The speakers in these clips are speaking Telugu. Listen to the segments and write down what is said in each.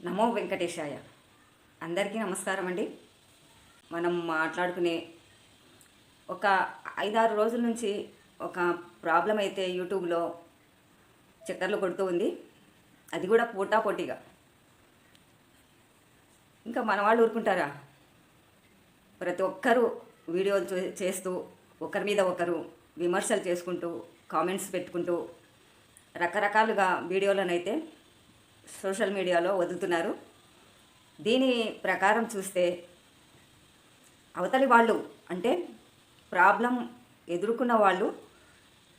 నమో వెంకటేశాయ. అందరికీ నమస్కారం అండి. మనం మాట్లాడుకునే ఒక 5-6 రోజుల నుంచి ఒక ప్రాబ్లం అయితే యూట్యూబ్లో చక్కర్లు కొడుతూ ఉంది. అది కూడా పోటాపోటీగా. ఇంకా మన వాళ్ళు ఊరుకుంటారా? ప్రతి ఒక్కరూ వీడియోలు చేస్తూ ఒకరి మీద ఒకరు విమర్శలు చేసుకుంటూ కామెంట్స్ పెట్టుకుంటూ రకరకాలుగా వీడియోలనైతే సోషల్ మీడియాలో వదులుతున్నారు. దీని ప్రకారం చూస్తే అవతలి వాళ్ళు అంటే ప్రాబ్లం ఎదుర్కొన్న వాళ్ళు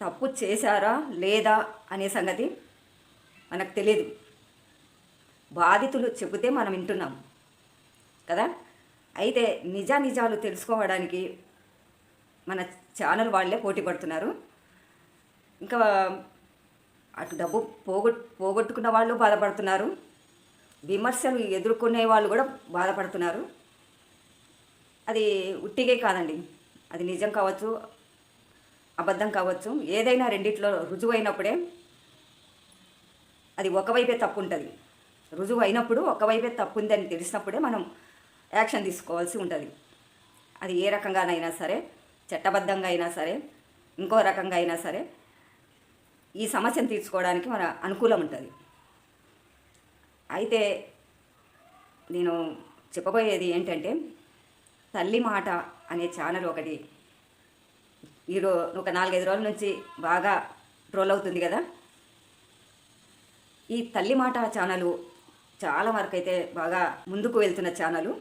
తప్పు చేశారా లేదా అనే సంగతి మనకు తెలియదు. బాధితులు చెబితే మనం వింటున్నాం కదా. అయితే నిజాలు తెలుసుకోవడానికి మన ఛానల్ వాళ్ళే పోటీ పడుతున్నారు. ఇంకా అటు డబ్బు పోగొట్టుకున్న వాళ్ళు బాధపడుతున్నారు, విమర్శలు ఎదుర్కొనే వాళ్ళు కూడా బాధపడుతున్నారు. అది ఉట్టిగే కాదండి, అది నిజం కావచ్చు, అబద్ధం కావచ్చు, ఏదైనా రెండిట్లో రుజువు అయినప్పుడే అది ఒకవైపే తప్పు ఉంటుంది. రుజువు అయినప్పుడు ఒకవైపే తప్పు ఉందని తెలిసినప్పుడే మనం యాక్షన్ తీసుకోవాల్సి ఉంటుంది. అది ఏ రకంగానైనా సరే, చట్టబద్ధంగా అయినా సరే, ఇంకో రకంగా అయినా సరే ఈ సమస్యను తీర్చుకోవడానికి మన అనుకూలం ఉంటుంది. అయితే నేను చెప్పబోయేది ఏంటంటే, తల్లి మాట అనే ఛానల్ ఒకటి ఒక 4-5 రోజుల నుంచి బాగా ట్రోల్ అవుతుంది కదా. ఈ తల్లి మాట ఛానలు చాలా వరకు అయితే బాగా ముందుకు వెళ్తున్న ఛానలు.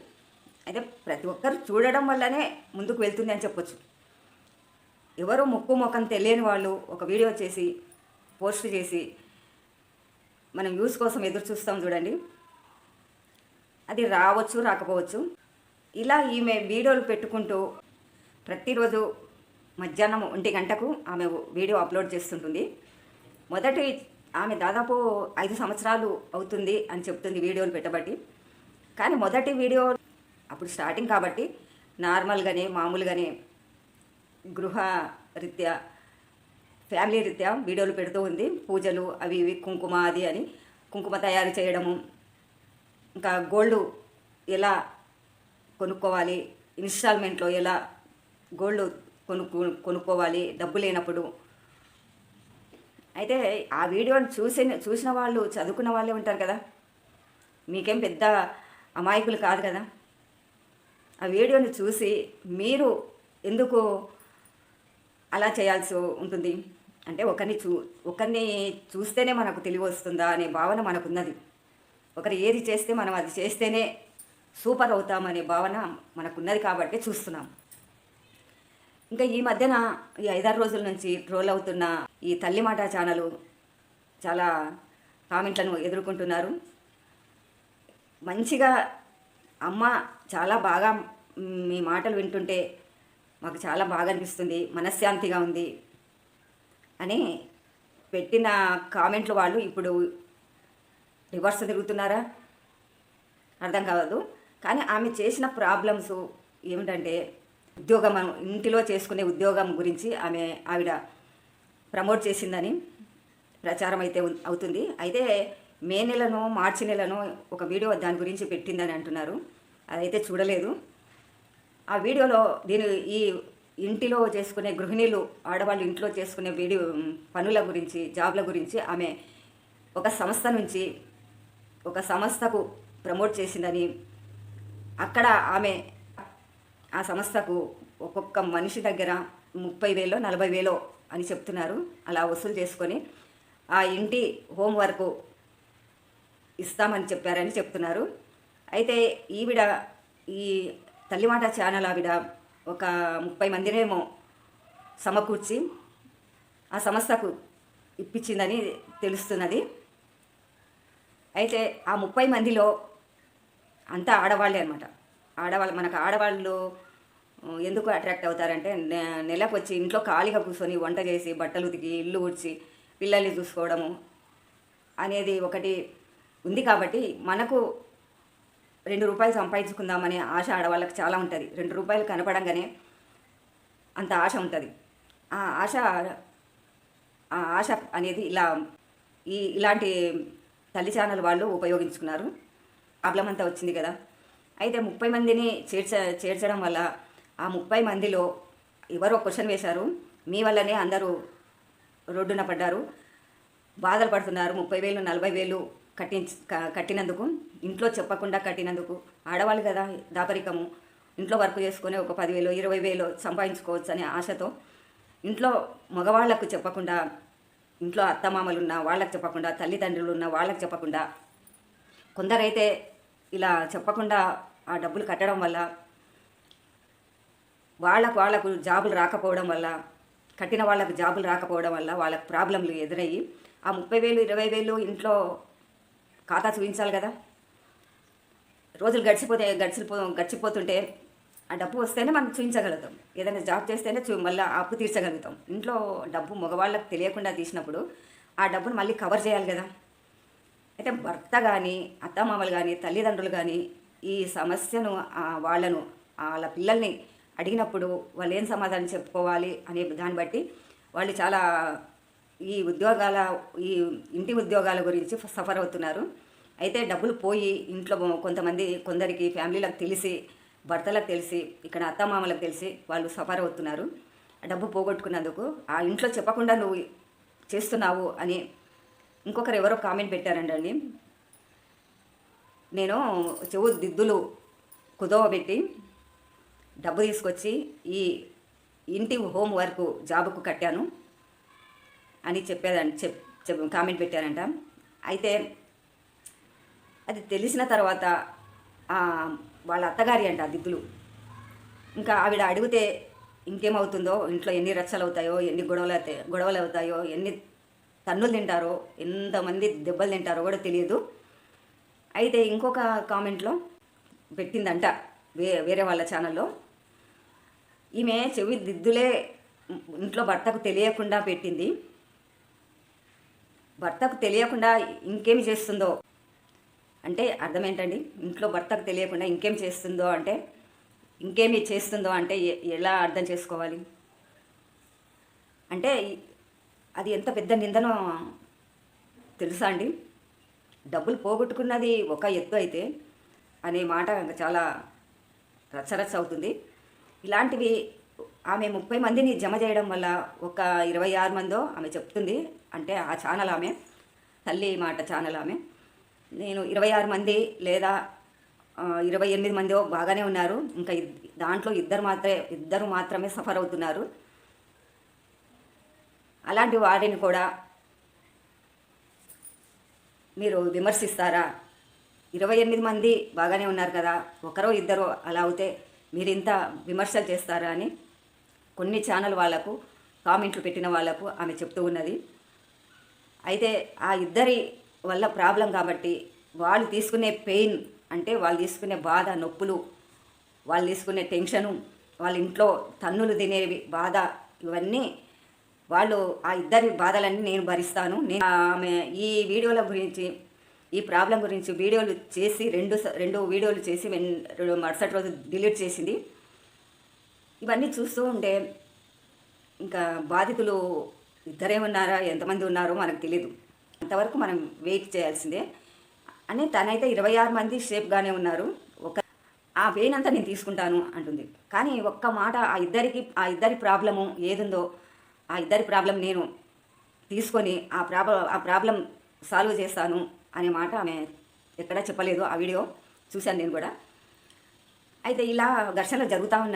అయితే ప్రతి ఒక్కరు చూడడం వల్లనే ముందుకు వెళ్తుంది అని చెప్పొచ్చు. ఎవరో ముఖం తెలియని వాళ్ళు ఒక వీడియో చేసి పోస్ట్ చేసి మనం వ్యూస్ కోసం ఎదురు చూస్తాం చూడండి, అది రావచ్చు రాకపోవచ్చు. ఇలా ఈమె వీడియోలు పెట్టుకుంటూ ప్రతిరోజు మధ్యాహ్నం 1 గంటకు ఆమె వీడియో అప్లోడ్ చేస్తుంటుంది. మొదటి ఆమె దాదాపు 5 సంవత్సరాలు అవుతుంది అని చెప్తుంది వీడియోలు పెట్టబట్టి. కానీ మొదటి వీడియో అప్పుడు స్టార్టింగ్ కాబట్టి నార్మల్గానే మామూలుగానే గృహ రీత్యా ఫ్యామిలీ రీత్యా వీడియోలు పెడుతూ ఉంది. పూజలు అవి ఇవి, కుంకుమ అది అని కుంకుమ తయారు చేయడము, ఇంకా గోల్డ్ ఎలా కొనుక్కోవాలి, ఇన్స్టాల్మెంట్లో ఎలా గోల్డ్ కొనుక్కోవాలి డబ్బు లేనప్పుడు. అయితే ఆ వీడియోని చూసిన వాళ్ళు చదువుకున్న వాళ్ళే ఉంటారు కదా, మీకేం పెద్ద అమాయకులు కాదు కదా. ఆ వీడియోని చూసి మీరు ఎందుకు అలా చేయాల్సి ఉంటుంది అంటే, ఒకరిని చూస్తేనే మనకు తెలివి వస్తుందా అనే భావన మనకున్నది. ఒకరు ఏది చేస్తే మనం అది చేస్తేనే సూపర్ అవుతామనే భావన మనకున్నది కాబట్టి చూస్తున్నాం. ఇంకా ఈ మధ్యన ఈ 5-6 రోజుల నుంచి ట్రోల్ అవుతున్న ఈ తల్లి మాట ఛానలు చాలా కామెంట్లను ఎదుర్కొంటున్నారు. మంచిగా అమ్మ చాలా బాగా మీ మాటలు వింటుంటే మాకు చాలా బాగా అనిపిస్తుంది, మనశ్శాంతిగా ఉంది అని పెట్టిన కామెంట్లు వాళ్ళు ఇప్పుడు రివర్స్ తిరుగుతున్నారా అర్థం కాదు. కానీ ఆమె చేసిన ప్రాబ్లమ్స్ ఏమిటంటే, ఇంటిలో చేసుకునే ఉద్యోగం గురించి ఆవిడ ప్రమోట్ చేసిందని ప్రచారం అయితే అవుతుంది. అయితే మే నెలను మార్చి నెలను ఒక వీడియో దాని గురించి పెట్టిందని అంటున్నారు. అదైతే చూడలేదు. ఆ వీడియోలో ఈ ఇంటిలో చేసుకునే గృహిణీలు, ఆడవాళ్ళు ఇంట్లో చేసుకునే పనుల గురించి, జాబ్ల గురించి ఆమె ఒక సంస్థకు ప్రమోట్ చేసిందని, అక్కడ ఆమె ఆ సంస్థకు ఒక్కొక్క మనిషి దగ్గర 30,000 40,000 అని చెప్తున్నారు. అలా వసూలు చేసుకొని ఆ ఇంటి హోంవర్క్ ఇస్తామని చెప్పారని చెప్తున్నారు. అయితే ఈవిడ ఈ తల్లిమాట ఛానల్ ఆవిడ ఒక 30 మందినేమో సమకూర్చి ఆ సంస్థకు ఇప్పించిందని తెలుస్తున్నది. అయితే ఆ 30 మందిలో అంతా ఆడవాళ్ళే అనమాట. మనకు ఆడవాళ్ళు ఎందుకు అట్రాక్ట్ అవుతారంటే, నెలకు వచ్చి ఇంట్లో ఖాళీగా కూర్చొని వంట చేసి బట్టలు ఉతికి ఇల్లు ఊడ్చి పిల్లల్ని చూసుకోవడము అనేది ఒకటి ఉంది. కాబట్టి మనకు 2 రూపాయలు సంపాదించుకుందామనే ఆశ ఆడవాళ్ళకి చాలా ఉంటుంది. 2 రూపాయలు కనపడంగానే అంత ఆశ ఉంటుంది. ఆ ఆశ అనేది ఇలాంటి తల్లి ఛానల్ వాళ్ళు ఉపయోగించుకున్నారు. ప్రాబ్లం అంతా వచ్చింది కదా. అయితే 30 మందిని చేర్చడం వల్ల ఆ 30 మందిలో ఎవరో క్వశ్చన్ వేశారు, మీ వల్లనే అందరూ రోడ్డున పడ్డారు, బాధలు పడుతున్నారు, 30,000 40,000 కట్టినందుకు, ఇంట్లో చెప్పకుండా కట్టినందుకు. ఆడవాళ్ళు కదా, దాపరికము, ఇంట్లో వర్క్ చేసుకొని ఒక 10,000 20,000 సంపాదించుకోవచ్చు అనే ఆశతో ఇంట్లో మగవాళ్లకు చెప్పకుండా, ఇంట్లో అత్తమామలు ఉన్న వాళ్ళకి చెప్పకుండా, తల్లిదండ్రులు ఉన్న వాళ్ళకి చెప్పకుండా, కొందరైతే ఇలా చెప్పకుండా ఆ డబ్బులు కట్టడం వల్ల వాళ్ళకు జాబులు రాకపోవడం వల్ల, కట్టిన వాళ్ళకు జాబులు రాకపోవడం వల్ల వాళ్ళకు ప్రాబ్లంలు ఎదురయ్యి ఆ 30,000 20,000 ఇంట్లో ఖాతా చూపించాలి కదా. రోజులు గడిచిపోతుంటే ఆ డబ్బు వస్తేనే మనం చూపించగలుగుతాం. ఏదైనా జాబ్ చేస్తేనే మళ్ళీ అప్పు తీర్చగలుగుతాం. ఇంట్లో డబ్బు మగవాళ్ళకి తెలియకుండా తీసినప్పుడు ఆ డబ్బును మళ్ళీ కవర్ చేయాలి కదా. అయితే భర్త కానీ, అత్తమామలు కానీ, తల్లిదండ్రులు కానీ ఈ సమస్యను వాళ్ళ పిల్లల్ని అడిగినప్పుడు వాళ్ళు ఏం సమాధానం చెప్పుకోవాలి అనే దాన్ని బట్టి వాళ్ళు చాలా ఈ ఇంటి ఉద్యోగాల గురించి సఫర్ అవుతున్నారు. అయితే డబ్బులు పోయి ఇంట్లో కొందరికి ఫ్యామిలీలకు తెలిసి, భర్తలకు తెలిసి, ఇక్కడ అత్తమామలకు తెలిసి వాళ్ళు సఫర్ అవుతున్నారు. డబ్బు పోగొట్టుకున్నందుకు ఆ ఇంట్లో చెప్పకుండా నువ్వు చేస్తున్నావు అని ఇంకొకరు ఎవరో కామెంట్ పెట్టారండి. నేను చెవు దిద్దులు కుదవబెట్టి డబ్బు తీసుకొచ్చి ఈ ఇంటి హోమ్ వర్క్ జాబుకు కట్టాను అని కామెంట్ పెట్టారంట. అయితే అది తెలిసిన తర్వాత వాళ్ళ అత్తగారి అంట దిద్దులు. ఇంకా ఆవిడ అడిగితే ఇంకేమవుతుందో, ఇంట్లో ఎన్ని రచ్చలు అవుతాయో, ఎన్ని గొడవలు అవుతాయో, ఎన్ని తన్నులు తింటారో, ఎంతమంది దెబ్బలు తింటారో కూడా తెలియదు. అయితే ఇంకొక కామెంట్లో పెట్టిందంట వేరే వాళ్ళ ఛానల్లో, ఈమె చెవి దిద్దులే ఇంట్లో భర్తకు తెలియకుండా పెట్టింది, భర్తకు తెలియకుండా ఇంకేమి చేస్తుందో అంటే అర్థం ఏంటండి? ఇంట్లో భర్తకు తెలియకుండా ఇంకేమి చేస్తుందో అంటే ఎలా అర్థం చేసుకోవాలి? అంటే అది ఎంత పెద్ద నిందనో తెలుసా అండి? డబ్బులు పోగొట్టుకున్నది ఒక ఎత్తు అయితే అనే మాట చాలా రచ్చరచ్చ అవుతుంది. ఇలాంటివి ఆమె 30 మందిని జమ చేయడం వల్ల ఒక 26 మందో ఆమె చెప్తుంది. అంటే ఆ ఛానల్ ఆమె, తల్లి మాట ఛానల్ ఆమె. నేను 26 మంది లేదా 28 మందో బాగానే ఉన్నారు, ఇంకా దాంట్లో ఇద్దరు మాత్రమే సఫర్ అవుతున్నారు. అలాంటి వారిని కూడా మీరు విమర్శిస్తారా? 28 మంది బాగానే ఉన్నారు కదా, ఒకరో ఇద్దరో అలా అవుతే మీరు ఇంత విమర్శలు చేస్తారా అని కొన్ని ఛానల్ వాళ్లకు, కామెంట్లు పెట్టిన వాళ్లకు ఆమె చెప్తూ ఉన్నది. అయితే ఆ ఇద్దరి వల్ల ప్రాబ్లం కాబట్టి వాళ్ళు తీసుకునే పెయిన్, అంటే వాళ్ళు తీసుకునే బాధ, నొప్పులు, వాళ్ళు తీసుకునే టెన్షను, వాళ్ళ ఇంట్లో తన్నులు తినేవి బాధ, ఇవన్నీ వాళ్ళు ఆ ఇద్దరి బాధలన్నీ నేను భరిస్తాను. ఆమె ఈ వీడియోల గురించి, ఈ ప్రాబ్లం గురించి వీడియోలు చేసి రెండు వీడియోలు చేసి మరుసటి రోజు డిలీట్ చేసింది. ఇవన్నీ చూస్తూ ఉంటే ఇంకా బాధితులు ఇద్దరే ఉన్నారా, ఎంతమంది ఉన్నారో మనకు తెలీదు. అంతవరకు మనం వెయిట్ చేయాల్సిందే. అని తనైతే 26 మంది సేఫ్గానే ఉన్నారు. ఆ పెయిన్ అంతా నేను తీసుకుంటాను అంటుంది. కానీ ఒక్క మాట ఆ ఇద్దరి ప్రాబ్లము ఏదుందో ఆ ఇద్దరి ప్రాబ్లం నేను తీసుకొని ఆ ప్రాబ్లం సాల్వ్ చేస్తాను అనే మాట ఆమె ఎక్కడా చెప్పలేదు. ఆ వీడియో చూశాను నేను కూడా. అయితే ఇలా ఘర్షణలు జరుగుతూ ఉన్న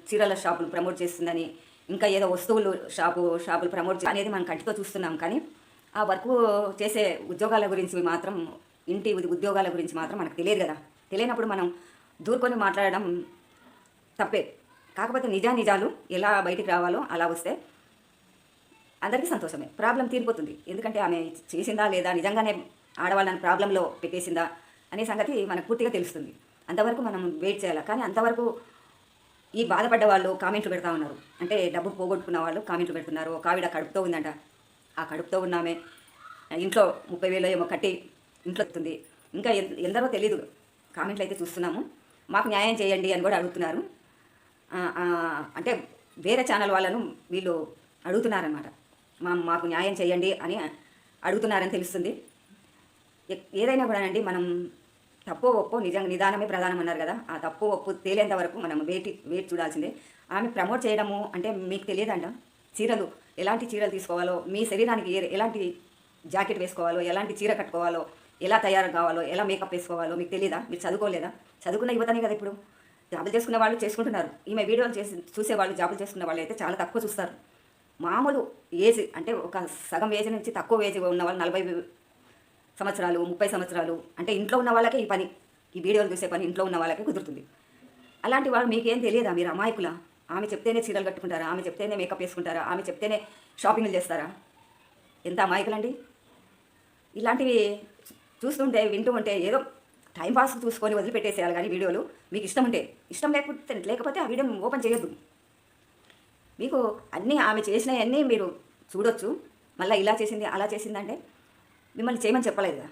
చీరల షాపులు ప్రమోట్ చేస్తుందని, ఇంకా ఏదో వస్తువులు షాపులు ప్రమోట్ అనేది మనం కంటితో చూస్తున్నాం. కానీ ఆ వర్క్ చేసే ఉద్యోగాల గురించి మాత్రం, ఇంటి ఉద్యోగాల గురించి మాత్రం మనకు తెలియదు కదా. తెలియనప్పుడు మనం దూరుకొని మాట్లాడడం తప్పే. కాకపోతే నిజాలు ఎలా బయటికి రావాలో అలా వస్తే అందరికీ సంతోషమే, ప్రాబ్లం తీరిపోతుంది. ఎందుకంటే ఆమె చేసిందా లేదా, నిజంగానే ఆడవాళ్ళని ప్రాబ్లంలో పెట్టేసిందా అనే సంగతి మనకు పూర్తిగా తెలుస్తుంది. అంతవరకు మనం వెయిట్ చేయాలి. కానీ అంతవరకు ఈ బాధపడ్డ వాళ్ళు కామెంట్లు పెడతా ఉన్నారు. అంటే డబ్బు పోగొట్టుకున్న వాళ్ళు కామెంట్లు పెడుతున్నారు. ఒక ఆవిడ కడుపుతో ఉందంట, ఆ కడుపుతో ఉన్నామే ఇంట్లో 30,000 ఏమో కట్టి ఇంట్లో వస్తుంది. ఇంకా ఎందరో తెలీదు, కామెంట్లు అయితే చూస్తున్నాము. మాకు న్యాయం చేయండి అని కూడా అడుగుతున్నారు. అంటే వేరే ఛానల్ వాళ్ళను వీళ్ళు అడుగుతున్నారనమాట. మాకు న్యాయం చేయండి అని అడుగుతున్నారని తెలుస్తుంది. ఏదైనా కూడా అండి, మనం తప్పు ఒప్పు నిజంగా నిదానమే ప్రధానం అన్నారు కదా, ఆ తప్పు ఒప్పు తేలేంత వరకు మనం వెయిట్ చూడాల్సిందే. ఆమె ప్రమోట్ చేయడము అంటే మీకు తెలియదంట. చీరలు ఎలాంటి చీరలు తీసుకోవాలో, మీ శరీరానికి ఎలాంటి జాకెట్ వేసుకోవాలో, ఎలాంటి చీర కట్టుకోవాలో, ఎలా తయారు కావాలో, ఎలా మేకప్ వేసుకోవాలో మీకు తెలియదా? మీరు చదువుకోలేదా? చదువుకున్న యువతనే కదా ఇప్పుడు జాబులు చేసుకున్న వాళ్ళు చేసుకుంటున్నారు. ఈమె వీడియోలు చూసేవాళ్ళు జాబులు చేసుకున్న వాళ్ళు అయితే చాలా తక్కువ చూస్తారు. మామూలు ఏజ్ అంటే ఒక సగం ఏజ్ నుంచి తక్కువ ఏజ్ ఉన్న వాళ్ళు 40 సంవత్సరాలు 30 సంవత్సరాలు అంటే ఇంట్లో ఉన్న వాళ్ళకే ఈ పని, ఈ వీడియోలు చూసే పని ఇంట్లో ఉన్న వాళ్ళకే కుదురుతుంది. అలాంటి వాళ్ళు మీకేం తెలియదా? మీరు అమాయకులా? ఆమె చెప్తేనే చీరలు కట్టుకుంటారా? ఆమె చెప్తేనే మేకప్ వేసుకుంటారా? ఆమె చెప్తేనే షాపింగ్లు చేస్తారా? ఎంత అమాయకులండి. ఇలాంటివి చూస్తుంటే వింటూ ఉంటే ఏదో టైంపాస్ చూసుకొని వదిలిపెట్టేసేయాలి. కానీ వీడియోలు మీకు ఇష్టం ఉంటే, ఇష్టం లేకపోతే ఆ వీడియోని ఓపెన్ చేయొద్దు. మీకు అన్నీ ఆమె చేసినవన్నీ మీరు చూడొచ్చు. మళ్ళీ ఇలా చేసింది అలా చేసిందంటే మిమ్మల్ని చేయమని చెప్పలేదు కదా,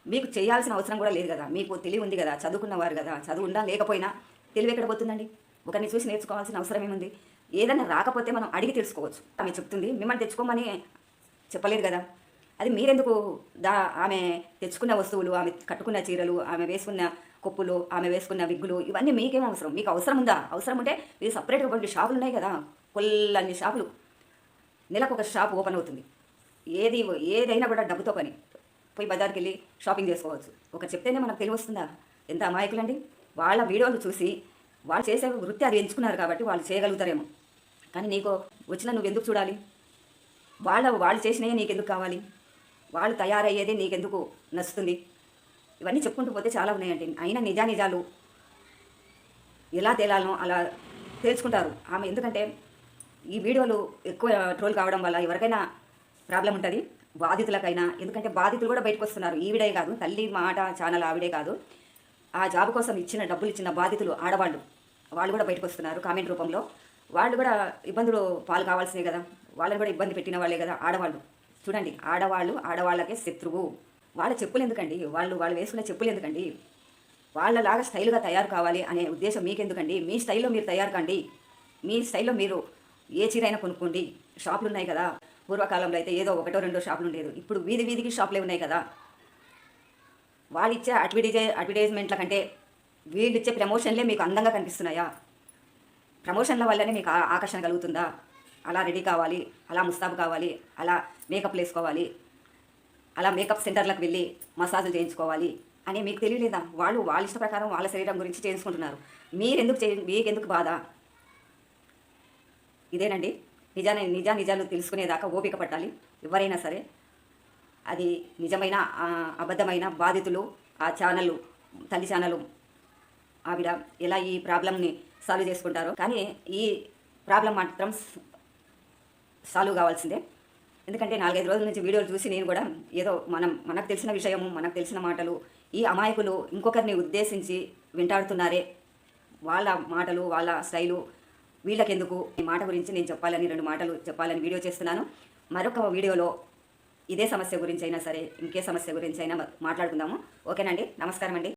మీకు చేయాల్సిన అవసరం కూడా లేదు కదా. మీకు తెలివి ఉంది కదా, చదువుకున్నవారు కదా. చదువు ఉండా లేకపోయినా తెలివి ఎక్కడ పోతుందండి? ఒకరిని చూసి నేర్చుకోవాల్సిన అవసరం ఏముంది? ఏదైనా రాకపోతే మనం అడిగి తెలుసుకోవచ్చు. ఆమె చెప్తుంది, మిమ్మల్ని తెచ్చుకోమని చెప్పలేదు కదా. అది మీరెందుకు ఆమె తెచ్చుకున్న వస్తువులు, ఆమె కట్టుకున్న చీరలు, ఆమె వేసుకున్న కొప్పులు, ఆమె వేసుకున్న విగ్గులు, ఇవన్నీ మీకేం అవసరం? మీకు అవసరం ఉందా? అవసరం ఉంటే మీరు సపరేట్గా కొన్ని షాపులు ఉన్నాయి కదా, కొల్లన్ని షాపులు, నెలకు ఒక షాప్ ఓపెన్ అవుతుంది. ఏదైనా కూడా డబ్బుతో పని. పోయి బజార్కి వెళ్ళి షాపింగ్ చేసుకోవచ్చు. ఒకరు చెప్తేనే మనకు తెలివి వస్తుందా? ఎంత అమాయకులండి. వాళ్ళ వీడియోలు చూసి వాళ్ళు చేసే వృత్తి అది ఎంచుకున్నారు కాబట్టి వాళ్ళు చేయగలుగుతారేమో. కానీ నీకు వచ్చిన నువ్వు ఎందుకు చూడాలి? వాళ్ళు చేసినవి నీకెందుకు కావాలి? వాళ్ళు తయారయ్యేది నీకెందుకు నచ్చుతుంది? ఇవన్నీ చెప్పుకుంటూ పోతే చాలా ఉన్నాయండి. అయినా నిజాలు ఎలా తేలాలనో అలా తేల్చుకుంటారు ఆమె. ఎందుకంటే ఈ వీడియోలు ఎక్కువ ట్రోల్ కావడం వల్ల ఎవరికైనా ప్రాబ్లం ఉంటుంది, బాధితులకైనా. ఎందుకంటే బాధితులు కూడా బయటకు వస్తున్నారు. ఈవిడే కాదు, తల్లి మాట ఛానల్ ఆవిడే కాదు, ఆ జాబ్ కోసం డబ్బులు ఇచ్చిన బాధితులు ఆడవాళ్ళు, వాళ్ళు కూడా బయటకు వస్తున్నారు కామెంట్ రూపంలో. వాళ్ళు కూడా ఇబ్బందులు పాలు కావాల్సినే కదా, వాళ్ళని కూడా ఇబ్బంది పెట్టిన వాళ్ళే కదా ఆడవాళ్ళు. చూడండి, ఆడవాళ్ళకే శత్రువు. వాళ్ళ చెప్పులు ఎందుకండి? వాళ్ళు వేసుకునే చెప్పులు ఎందుకండి? వాళ్ళలాగా స్టైల్గా తయారు కావాలి అనే ఉద్దేశం మీకెందుకండి? మీ స్టైల్లో మీరు తయారు కండి. మీ స్టైల్లో మీరు ఏ చీరైనా కొనుక్కోండి. షాపులు ఉన్నాయి కదా. పూర్వకాలంలో అయితే ఏదో 1-2 షాపులు ఉండేది. ఇప్పుడు వీధికి షాపులే ఉన్నాయి కదా. వాళ్ళు ఇచ్చే అడ్వర్టైజ్మెంట్ల కంటే వీళ్ళు ఇచ్చే ప్రమోషన్లే మీకు అందంగా కనిపిస్తున్నాయా? ప్రమోషన్ల వల్లనే మీకు ఆకర్షణ కలుగుతుందా? అలా రెడీ కావాలి, అలా ముస్తాబు కావాలి, అలా మేకప్ వేసుకోవాలి, అలా మేకప్ సెంటర్లకు వెళ్ళి మసాజులు చేయించుకోవాలి అని మీకు తెలియలేదా? వాళ్ళ ఇష్ట ప్రకారం వాళ్ళ శరీరం గురించి చేసుకుంటున్నారు. మీకెందుకు బాధ? ఇదేనండి నిజాలు తెలుసుకునేదాకా ఓపిక పట్టాలి ఎవరైనా సరే. అది నిజమైన అబద్ధమైన బాధితులు ఆ ఛానళ్ళు, తల్లి ఛానల్ ఆవిడ ఎలా ఈ ప్రాబ్లమ్ని సాల్వ్ చేసుకుంటారో. కానీ ఈ ప్రాబ్లం మాత్రం సాల్వ్ కావాల్సిందే. ఎందుకంటే 4-5 రోజుల నుంచి వీడియోలు చూసి నేను కూడా ఏదో మనకు తెలిసిన విషయము, మనకు తెలిసిన మాటలు ఈ అమాయకులు ఇంకొకరిని ఉద్దేశించి వెంటాడుతున్నారే, వాళ్ళ మాటలు వాళ్ళ స్టైలు వీళ్ళకెందుకు? ఈ మాట గురించి నేను 2 మాటలు చెప్పాలని వీడియో చేస్తున్నాను. మరొక వీడియోలో ఇదే సమస్య గురించి అయినా సరే, ఇంకే సమస్య గురించి అయినా మాట్లాడుకుందాము. ఓకేనండి, నమస్కారం అండి.